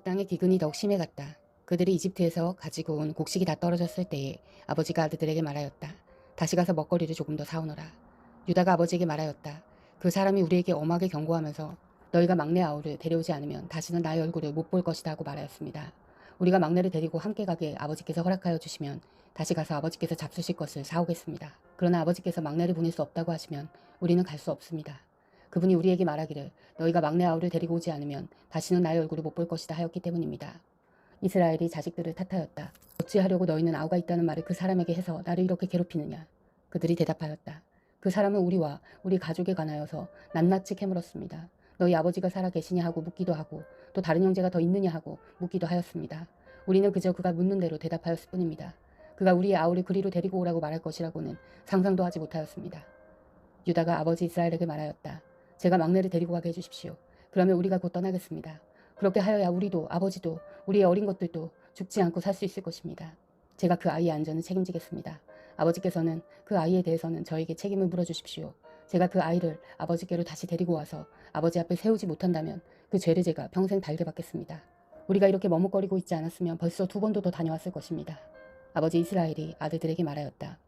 땅의 기근이 더욱 심해갔다. 그들이 이집트에서 가지고 온 곡식이 다 떨어졌을 때에 아버지가 아들들에게 말하였다. 다시 가서 먹거리를 조금 더 사오너라. 유다가 아버지에게 말하였다. 그 사람이 우리에게 엄하게 경고하면서 너희가 막내 아우를 데려오지 않으면 다시는 나의 얼굴을 못 볼 것이다 하고 말하였습니다. 우리가 막내를 데리고 함께 가게 아버지께서 허락하여 주시면 다시 가서 아버지께서 잡수실 것을 사오겠습니다. 그러나 아버지께서 막내를 보낼 수 없다고 하시면 우리는 갈 수 없습니다. 그분이 우리에게 말하기를 너희가 막내 아우를 데리고 오지 않으면 다시는 나의 얼굴을 못 볼 것이다 하였기 때문입니다. 이스라엘이 자식들을 탓하였다. 어찌하려고 너희는 아우가 있다는 말을 그 사람에게 해서 나를 이렇게 괴롭히느냐. 그들이 대답하였다. 그 사람은 우리와 우리 가족에 관하여서 낱낱이 캐물었습니다. 너희 아버지가 살아 계시냐 하고 묻기도 하고 또 다른 형제가 더 있느냐 하고 묻기도 하였습니다. 우리는 그저 그가 묻는 대로 대답하였을 뿐입니다. 그가 우리의 아우를 그리로 데리고 오라고 말할 것이라고는 상상도 하지 못하였습니다. 유다가 아버지 이스라엘에게 말하였다. 제가 막내를 데리고 가게 해주십시오. 그러면 우리가 곧 떠나겠습니다. 그렇게 하여야 우리도 아버지도 우리의 어린 것들도 죽지 않고 살 수 있을 것입니다. 제가 그 아이의 안전을 책임지겠습니다. 아버지께서는 그 아이에 대해서는 저에게 책임을 물어주십시오. 제가 그 아이를 아버지께로 다시 데리고 와서 아버지 앞에 세우지 못한다면 그 죄를 제가 평생 달게 받겠습니다. 우리가 이렇게 머뭇거리고 있지 않았으면 벌써 2번도 더 다녀왔을 것입니다. 아버지 이스라엘이 아들들에게 말하였다.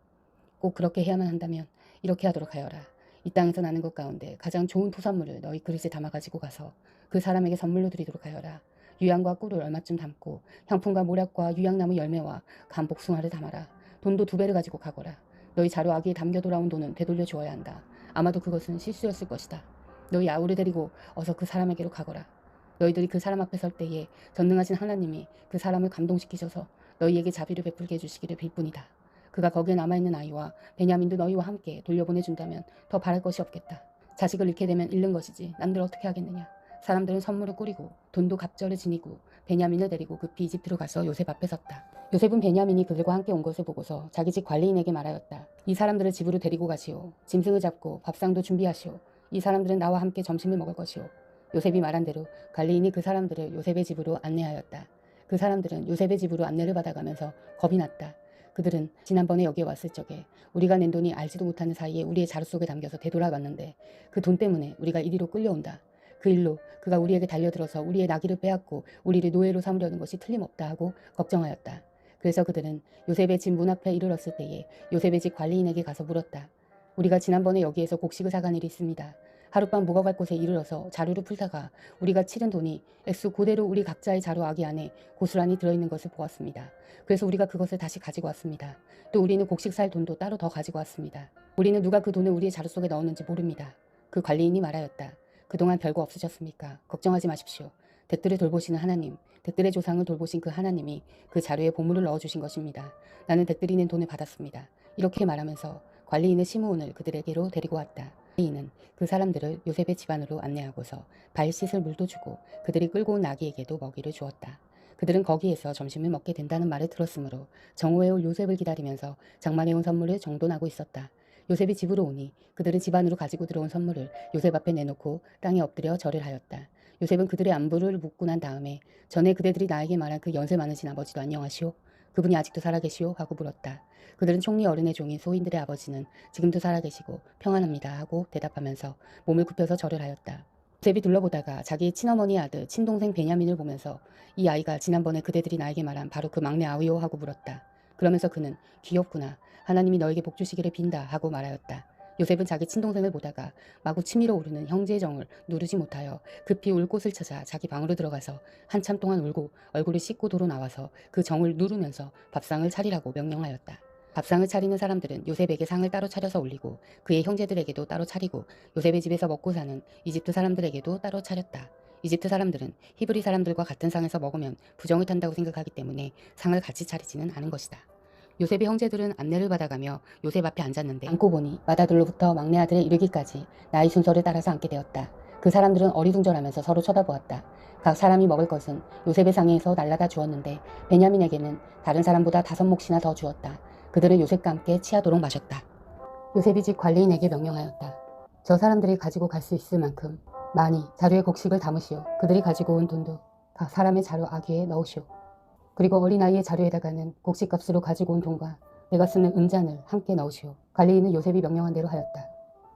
꼭 그렇게 해야만 한다면 이렇게 하도록 하여라. 이 땅에서 나는 것 가운데 가장 좋은 토산물을 너희 그릇에 담아 가지고 가서 그 사람에게 선물로 드리도록 하여라. 유향과 꿀을 얼마쯤 담고 향품과 모략과 유향나무 열매와 간 복숭아를 담아라. 돈도 2배를 가지고 가거라. 너희 자루 아기에 담겨 돌아온 돈은 되돌려 주어야 한다. 아마도 그것은 실수였을 것이다. 너희 아우를 데리고 어서 그 사람에게로 가거라. 너희들이 그 사람 앞에 설 때에 전능하신 하나님이 그 사람을 감동시키셔서 너희에게 자비를 베풀게 해주시기를 빌 뿐이다. 그가 거기에 남아있는 아이와 베냐민도 너희와 함께 돌려보내준다면 더 바랄 것이 없겠다. 자식을 잃게 되면 잃는 것이지 남들 어떻게 하겠느냐. 사람들은 선물을 꾸리고 돈도 갑절을 지니고 베냐민을 데리고 급히 이집트로 가서 요셉 앞에 섰다. 요셉은 베냐민이 그들과 함께 온 것을 보고서 자기 집 관리인에게 말하였다. 이 사람들을 집으로 데리고 가시오. 짐승을 잡고 밥상도 준비하시오. 이 사람들은 나와 함께 점심을 먹을 것이오. 요셉이 말한 대로 관리인이 그 사람들을 요셉의 집으로 안내하였다. 그 사람들은 요셉의 집으로 안내를 받아가면서 겁이 났다. 그들은 지난번에 여기에 왔을 적에 우리가 낸 돈이 알지도 못하는 사이에 우리의 자루 속에 담겨서 되돌아갔는데 그 돈 때문에 우리가 이리로 끌려온다. 그 일로 그가 우리에게 달려들어서 우리의 나귀를 빼앗고 우리를 노예로 삼으려는 것이 틀림없다 하고 걱정하였다. 그래서 그들은 요셉의 집 문 앞에 이르렀을 때에 요셉의 집 관리인에게 가서 물었다. 우리가 지난번에 여기에서 곡식을 사간 일이 있습니다. 하룻밤 묵어갈 곳에 이르러서 자루를 풀다가 우리가 치른 돈이 액수 그대로 우리 각자의 자루 아기 안에 고스란히 들어있는 것을 보았습니다. 그래서 우리가 그것을 다시 가지고 왔습니다. 또 우리는 곡식 살 돈도 따로 더 가지고 왔습니다. 우리는 누가 그 돈을 우리의 자루 속에 넣었는지 모릅니다. 그 관리인이 말하였다. 그동안 별거 없으셨습니까? 걱정하지 마십시오. 댁들을 돌보시는 하나님, 댁들의 조상을 돌보신 그 하나님이 그 자루에 보물을 넣어주신 것입니다. 나는 댁들이 낸 돈을 받았습니다. 이렇게 말하면서 관리인의 시므온을 그들에게로 데리고 왔다. 관리인은 그 사람들을 요셉의 집안으로 안내하고서 발 씻을 물도 주고 그들이 끌고 온 아기에게도 먹이를 주었다. 그들은 거기에서 점심을 먹게 된다는 말을 들었으므로 정오에 올 요셉을 기다리면서 장만해 온 선물을 정돈하고 있었다. 요셉이 집으로 오니 그들은 집 안으로 가지고 들어온 선물을 요셉 앞에 내놓고 땅에 엎드려 절을 하였다. 요셉은 그들의 안부를 묻고 난 다음에 전에 그대들이 나에게 말한 그 연세 많으신 아버지도 안녕하시오? 그분이 아직도 살아계시오? 하고 물었다. 그들은 총리 어른의 종인 소인들의 아버지는 지금도 살아계시고 평안합니다 하고 대답하면서 몸을 굽혀서 절을 하였다. 요셉이 둘러보다가 자기의 친어머니의 아들 친동생 베냐민을 보면서 이 아이가 지난번에 그대들이 나에게 말한 바로 그 막내 아우요 하고 물었다. 그러면서 그는 귀엽구나. 하나님이 너에게 복 주시기를 빈다 하고 말하였다. 요셉은 자기 친동생을 보다가 마구 치밀어 오르는 형제의 정을 누르지 못하여 급히 울 곳을 찾아 자기 방으로 들어가서 한참 동안 울고 얼굴을 씻고 도로 나와서 그 정을 누르면서 밥상을 차리라고 명령하였다. 밥상을 차리는 사람들은 요셉에게 상을 따로 차려서 올리고 그의 형제들에게도 따로 차리고 요셉의 집에서 먹고 사는 이집트 사람들에게도 따로 차렸다. 이집트 사람들은 히브리 사람들과 같은 상에서 먹으면 부정을 탄다고 생각하기 때문에 상을 같이 차리지는 않은 것이다. 요셉의 형제들은 안내를 받아가며 요셉 앞에 앉았는데 앉고 보니 맏아들로부터 막내 아들에 이르기까지 나이 순서를 따라서 앉게 되었다. 그 사람들은 어리둥절하면서 서로 쳐다보았다. 각 사람이 먹을 것은 요셉의 상에서 날라다 주었는데 베냐민에게는 다른 사람보다 5몫이나 더 주었다. 그들은 요셉과 함께 취하도록 마셨다. 요셉이 집 관리인에게 명령하였다. 저 사람들이 가지고 갈 수 있을 만큼 많이 자루에 곡식을 담으시오. 그들이 가지고 온 돈도 각 사람의 자루 아귀에 넣으시오. 그리고 어린아이의 자루에다가는 곡식값으로 가지고 온 돈과 내가 쓰는 은잔을 함께 넣으시오. 관리인은 요셉이 명령한 대로 하였다.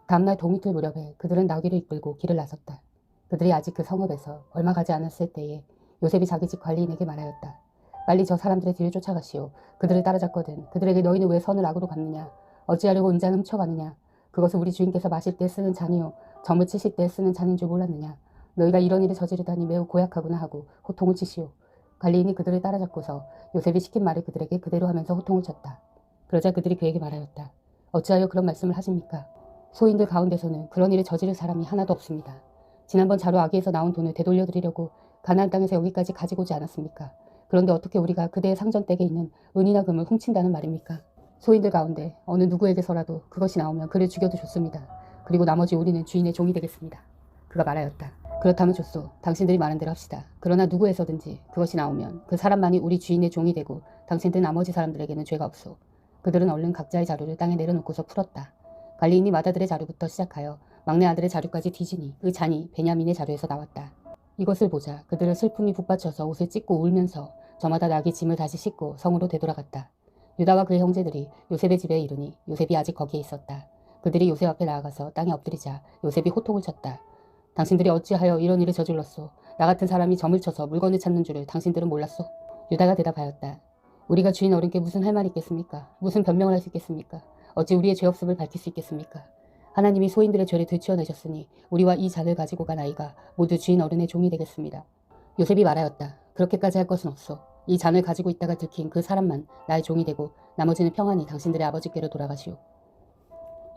다음날 동이틀 무렵에 그들은 나귀를 이끌고 길을 나섰다. 그들이 아직 그 성읍에서 얼마 가지 않았을 때에 요셉이 자기 집 관리인에게 말하였다. 빨리 저 사람들의 뒤를 쫓아가시오. 그들을 따라잡거든 그들에게 너희는 왜 선을 악으로 갚느냐. 어찌하려고 은잔을 훔쳐가느냐. 그것은 우리 주인께서 마실 때 쓰는 잔이요 점을 치실 때 쓰는 잔인 줄 몰랐느냐. 너희가 이런 일을 저지르다니 매우 고약하구나 하고 호통을 치시오. 관리인이 그들을 따라잡고서 요셉이 시킨 말을 그들에게 그대로 하면서 호통을 쳤다. 그러자 그들이 그에게 말하였다. 어찌하여 그런 말씀을 하십니까? 소인들 가운데서는 그런 일을 저지를 사람이 하나도 없습니다. 지난번 자루 아기에서 나온 돈을 되돌려드리려고 가나안 땅에서 여기까지 가지고 오지 않았습니까? 그런데 어떻게 우리가 그대의 상전댁에 있는 은이나 금을 훔친다는 말입니까? 소인들 가운데 어느 누구에게서라도 그것이 나오면 그를 죽여도 좋습니다. 그리고 나머지 우리는 주인의 종이 되겠습니다. 그가 말하였다. 그렇다면 좋소. 당신들이 말한 대로 합시다. 그러나 누구에서든지 그것이 나오면 그 사람만이 우리 주인의 종이 되고 당신들 나머지 사람들에게는 죄가 없소. 그들은 얼른 각자의 자루를 땅에 내려놓고서 풀었다. 관리인이 맏아들의 자루부터 시작하여 막내 아들의 자루까지 뒤지니 그 잔이 베냐민의 자루에서 나왔다. 이것을 보자 그들의 슬픔이 북받쳐서 옷을 찢고 울면서 저마다 나귀 짐을 다시 싣고 성으로 되돌아갔다. 유다와 그의 형제들이 요셉의 집에 이르니 요셉이 아직 거기에 있었다. 그들이 요셉 앞에 나아가서 땅에 엎드리자 요셉이 호통을 쳤다. 당신들이 어찌하여 이런 일을 저질렀소? 나 같은 사람이 점을 쳐서 물건을 찾는 줄을 당신들은 몰랐소? 유다가 대답하였다. 우리가 주인 어른께 무슨 할 말이 있겠습니까? 무슨 변명을 할 수 있겠습니까? 어찌 우리의 죄 없음을 밝힐 수 있겠습니까? 하나님이 소인들의 죄를 들추어내셨으니 우리와 이 잔을 가지고 간 아이가 모두 주인 어른의 종이 되겠습니다. 요셉이 말하였다. 그렇게까지 할 것은 없소. 이 잔을 가지고 있다가 들킨 그 사람만 나의 종이 되고 나머지는 평안히 당신들의 아버지께로 돌아가시오.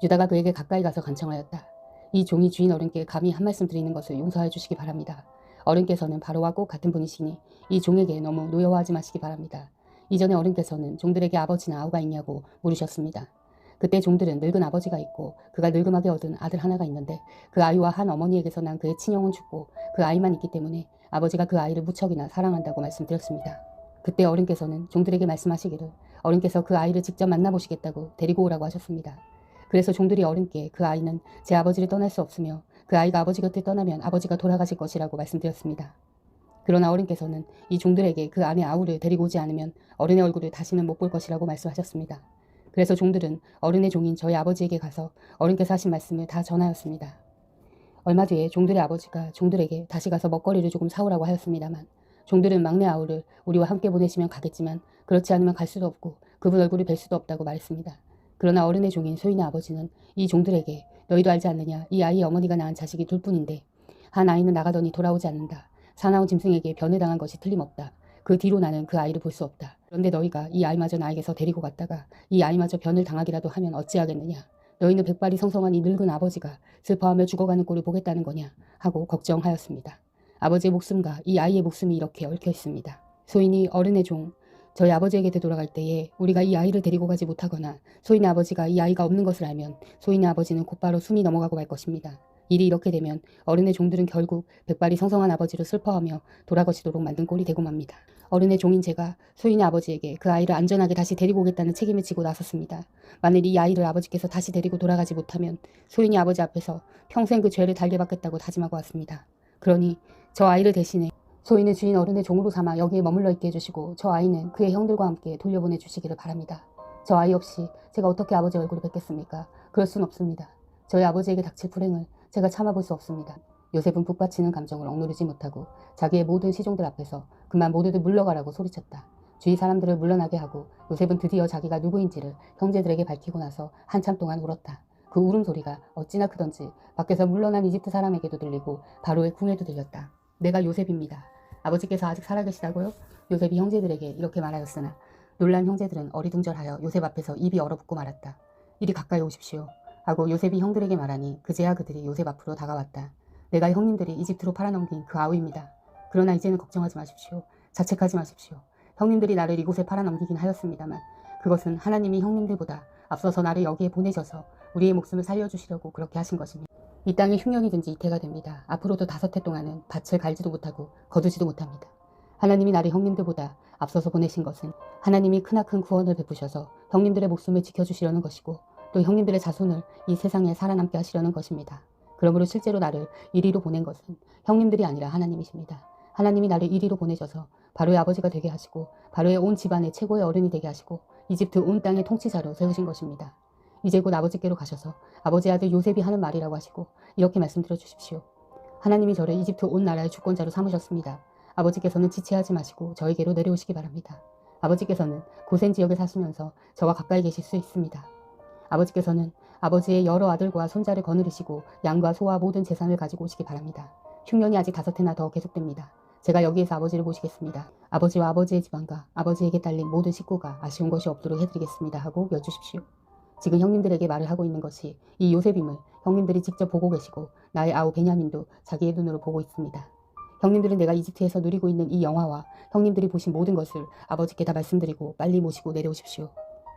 유다가 그에게 가까이 가서 간청하였다. 이 종이 주인 어른께 감히 한 말씀 드리는 것을 용서해 주시기 바랍니다. 어른께서는 바로와 꼭 같은 분이시니 이 종에게 너무 노여워하지 마시기 바랍니다. 이전에 어른께서는 종들에게 아버지나 아우가 있냐고 물으셨습니다. 그때 종들은 늙은 아버지가 있고 그가 늙음하게 얻은 아들 하나가 있는데 그 아이와 한 어머니에게서 난 그의 친형은 죽고 그 아이만 있기 때문에 아버지가 그 아이를 무척이나 사랑한다고 말씀드렸습니다. 그때 어른께서는 종들에게 말씀하시기를 어른께서 그 아이를 직접 만나보시겠다고 데리고 오라고 하셨습니다. 그래서 종들이 어른께 그 아이는 제 아버지를 떠날 수 없으며 그 아이가 아버지 곁을 떠나면 아버지가 돌아가실 것이라고 말씀드렸습니다. 그러나 어른께서는 이 종들에게 그 아내 아우를 데리고 오지 않으면 어른의 얼굴을 다시는 못 볼 것이라고 말씀하셨습니다. 그래서 종들은 어른의 종인 저희 아버지에게 가서 어른께서 하신 말씀을 다 전하였습니다. 얼마 뒤에 종들의 아버지가 종들에게 다시 가서 먹거리를 조금 사오라고 하였습니다만 종들은 막내 아우를 우리와 함께 보내시면 가겠지만 그렇지 않으면 갈 수도 없고 그분 얼굴을 뵐 수도 없다고 말했습니다. 그러나 어른의 종인 소인의 아버지는 이 종들에게 너희도 알지 않느냐 이 아이의 어머니가 낳은 자식이 둘뿐인데 한 아이는 나가더니 돌아오지 않는다. 사나운 짐승에게 변해당한 것이 틀림없다. 그 뒤로 나는 그 아이를 볼 수 없다. 그런데 너희가 이 아이마저 나에게서 데리고 갔다가 이 아이마저 변을 당하기라도 하면 어찌하겠느냐. 너희는 백발이 성성한 이 늙은 아버지가 슬퍼하며 죽어가는 꼴을 보겠다는 거냐 하고 걱정하였습니다. 아버지의 목숨과 이 아이의 목숨이 이렇게 얽혀 있습니다. 소인이 어른의 종 저희 아버지에게 되돌아갈 때에 우리가 이 아이를 데리고 가지 못하거나 소인의 아버지가 이 아이가 없는 것을 알면 소인의 아버지는 곧바로 숨이 넘어가고 말 것입니다. 일이 이렇게 되면 어른의 종들은 결국 백발이 성성한 아버지를 슬퍼하며 돌아가시도록 만든 꼴이 되고 맙니다. 어른의 종인 제가 소인의 아버지에게 그 아이를 안전하게 다시 데리고 오겠다는 책임을 지고 나섰습니다. 만일 이 아이를 아버지께서 다시 데리고 돌아가지 못하면 소인이 아버지 앞에서 평생 그 죄를 달게 받겠다고 다짐하고 왔습니다. 그러니 저 아이를 대신해 소인의 주인 어른의 종으로 삼아 여기에 머물러 있게 해주시고 저 아이는 그의 형들과 함께 돌려보내 주시기를 바랍니다. 저 아이 없이 제가 어떻게 아버지 얼굴을 뵙겠습니까? 그럴 순 없습니다. 저희 아버지에게 닥칠 불행을 제가 참아볼 수 없습니다. 요셉은 북받치는 감정을 억누르지 못하고 자기의 모든 시종들 앞에서 그만 모두들 물러가라고 소리쳤다. 주위 사람들을 물러나게 하고 요셉은 드디어 자기가 누구인지를 형제들에게 밝히고 나서 한참 동안 울었다. 그 울음소리가 어찌나 크던지 밖에서 물러난 이집트 사람에게도 들리고 바로의 궁에도 들렸다. 내가 요셉입니다. 아버지께서 아직 살아계시다고요? 요셉이 형제들에게 이렇게 말하였으나 놀란 형제들은 어리둥절하여 요셉 앞에서 입이 얼어붙고 말았다. 이리 가까이 오십시오. 하고 요셉이 형들에게 말하니 그제야 그들이 요셉 앞으로 다가왔다. 내가 형님들이 이집트로 팔아넘긴 그 아우입니다. 그러나 이제는 걱정하지 마십시오. 자책하지 마십시오. 형님들이 나를 이곳에 팔아넘기긴 하였습니다만 그것은 하나님이 형님들보다 앞서서 나를 여기에 보내셔서 우리의 목숨을 살려주시려고 그렇게 하신 것입니다. 이 땅에 흉년이든지 이태가 됩니다. 앞으로도 5해 동안은 밭을 갈지도 못하고 거두지도 못합니다. 하나님이 나를 형님들보다 앞서서 보내신 것은 하나님이 크나큰 구원을 베푸셔서 형님들의 목숨을 지켜주시려는 것이고 또 형님들의 자손을 이 세상에 살아남게 하시려는 것입니다. 그러므로 실제로 나를 이리로 보낸 것은 형님들이 아니라 하나님이십니다. 하나님이 나를 이리로 보내셔서 바로의 아버지가 되게 하시고 바로의 온 집안의 최고의 어른이 되게 하시고 이집트 온 땅의 통치자로 세우신 것입니다. 이제 곧 아버지께로 가셔서 아버지 아들 요셉이 하는 말이라고 하시고 이렇게 말씀드려 주십시오. 하나님이 저를 이집트 온 나라의 주권자로 삼으셨습니다. 아버지께서는 지체하지 마시고 저에게로 내려오시기 바랍니다. 아버지께서는 고센 지역에 사시면서 저와 가까이 계실 수 있습니다. 아버지께서는 아버지의 여러 아들과 손자를 거느리시고 양과 소와 모든 재산을 가지고 오시기 바랍니다. 흉년이 아직 5해나 더 계속됩니다. 제가 여기에서 아버지를 모시겠습니다. 아버지와 아버지의 집안과 아버지에게 딸린 모든 식구가 아쉬운 것이 없도록 해드리겠습니다 하고 여쭈십시오. 지금 형님들에게 말을 하고 있는 것이 이 요셉임을 형님들이 직접 보고 계시고 나의 아우 베냐민도 자기의 눈으로 보고 있습니다. 형님들은 내가 이집트에서 누리고 있는 이 영화와 형님들이 보신 모든 것을 아버지께 다 말씀드리고 빨리 모시고 내려오십시오.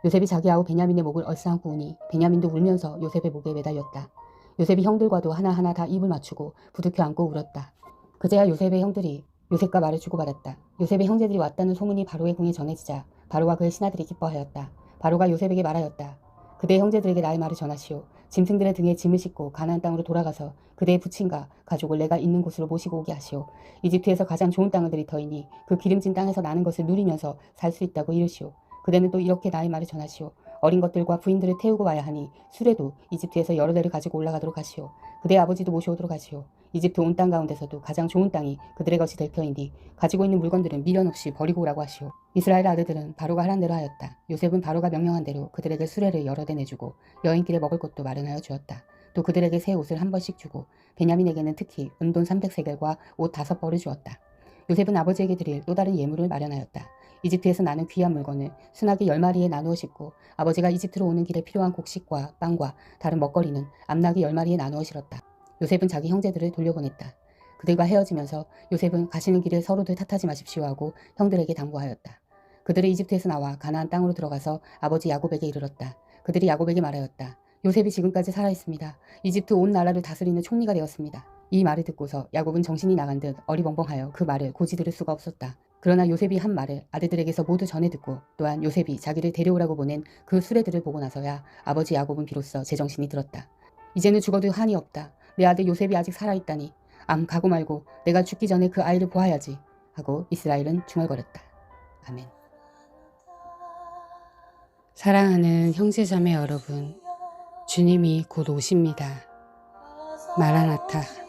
요셉이 자기 아우 베냐민의 목을 얼싸안고 우니 베냐민도 울면서 요셉의 목에 매달렸다. 요셉이 형들과도 하나하나 다 입을 맞추고 부둥켜 안고 울었다. 그제야 요셉의 형들이 요셉과 말을 주고받았다. 요셉의 형제들이 왔다는 소문이 바로의 궁에 전해지자 바로와 그의 신하들이 기뻐하였다. 바로가 요셉에게 말하였다. 그대의 형제들에게 나의 말을 전하시오. 짐승들의 등에 짐을 싣고 가나안 땅으로 돌아가서 그대의 부친과 가족을 내가 있는 곳으로 모시고 오게 하시오. 이집트에서 가장 좋은 땅을 들이터이니 그 기름진 땅에서 나는 것을 누리면서 살 수 있다고 이르시오. 그대는 또 이렇게 나의 말을 전하시오. 어린 것들과 부인들을 태우고 와야 하니 수레도 이집트에서 여러 대를 가지고 올라가도록 하시오. 그대의 아버지도 모셔오도록 하시오. 이집트 온 땅 가운데서도 가장 좋은 땅이 그들의 것이 될 터이니 가지고 있는 물건들은 미련 없이 버리고 오라고 하시오. 이스라엘 아들들은 바로가 하란 대로 하였다. 요셉은 바로가 명령한 대로 그들에게 수레를 여러 대 내주고 여인길에 먹을 것도 마련하여 주었다. 또 그들에게 새 옷을 한 벌씩 주고 베냐민에게는 특히 은돈 300세겔과 옷 5벌을 주었다. 요셉은 아버지에게 드릴 또 다른 예물을 마련하였다. 이집트에서 나는 귀한 물건을 순하게 10마리에 나누어 싣고 아버지가 이집트로 오는 길에 필요한 곡식과 빵과 다른 먹거리는 암나귀 10마리에 나누어 실었다. 요셉은 자기 형제들을 돌려보냈다. 그들과 헤어지면서 요셉은 가시는 길에 서로들 탓하지 마십시오 하고 형들에게 당부하였다. 그들은 이집트에서 나와 가나안 땅으로 들어가서 아버지 야곱에게 이르렀다. 그들이 야곱에게 말하였다. 요셉이 지금까지 살아있습니다. 이집트 온 나라를 다스리는 총리가 되었습니다. 이 말을 듣고서 야곱은 정신이 나간 듯 어리벙벙하여 그 말을 고지 들을 수가 없었다. 그러나 요셉이 한 말을 아들들에게서 모두 전해 듣고 또한 요셉이 자기를 데려오라고 보낸 그 수레들을 보고 나서야 아버지 야곱은 비로소 제정신이 들었다. 이제는 죽어도 한이 없다. 내 아들 요셉이 아직 살아있다니. 가고 말고 내가 죽기 전에 그 아이를 보아야지 하고 이스라엘은 중얼거렸다. 아멘. 사랑하는 형제자매 여러분, 주님이 곧 오십니다. 마라나타.